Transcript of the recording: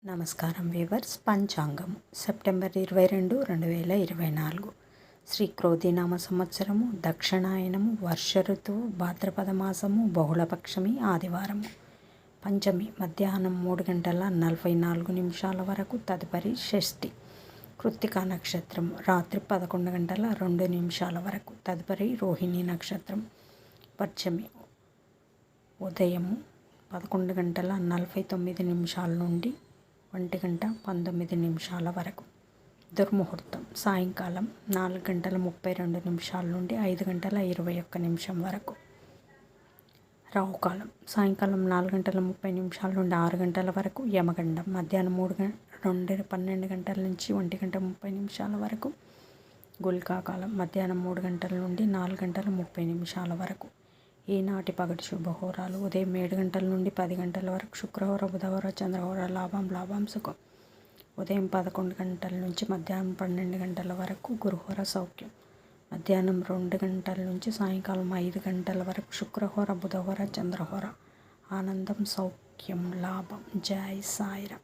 నమస్కారం weavers. పంచాంగము September 22, 2024 Shri క్రోధినామ సంవత్సరము, దక్షిణాయనము, వర్ష ఋతువు, భాద్రపద మాసము, బహుళపక్షమి, ఆదివారము. పంచమి మధ్యాహ్నం 3:44 వరకు, తదుపరి షష్ఠి. కృత్తికా నక్షత్రం రాత్రి 11:02 వరకు, తదుపరి రోహిణి నక్షత్రం. పశ్చమి ఉదయము 11:49 నుండి 1:19 వరకు. దుర్ముహూర్తం సాయంకాలం 4:32 నుండి 5:21 వరకు. రావుకాలం సాయంకాలం 4:30 నుండి 6 వరకు. యమగండం మధ్యాహ్నం 12 నుంచి 1:30 వరకు. గుళికాకాలం మధ్యాహ్నం 3 నుండి 4:30 వరకు. ఈనాటి పగటి శుభహోరాలు: ఉదయం 7 నుండి 10 వరకు శుక్రహోర, బుధహోర, చంద్రహోర. లాభం సుఖం. ఉదయం 11 నుంచి మధ్యాహ్నం 12 వరకు గురుహోర, సౌఖ్యం. మధ్యాహ్నం 2 నుంచి సాయంకాలం 5 వరకు శుక్రహోర, బుధహోర, చంద్రహోర. ఆనందం, సౌఖ్యం, లాభం. జై సాయిరాం.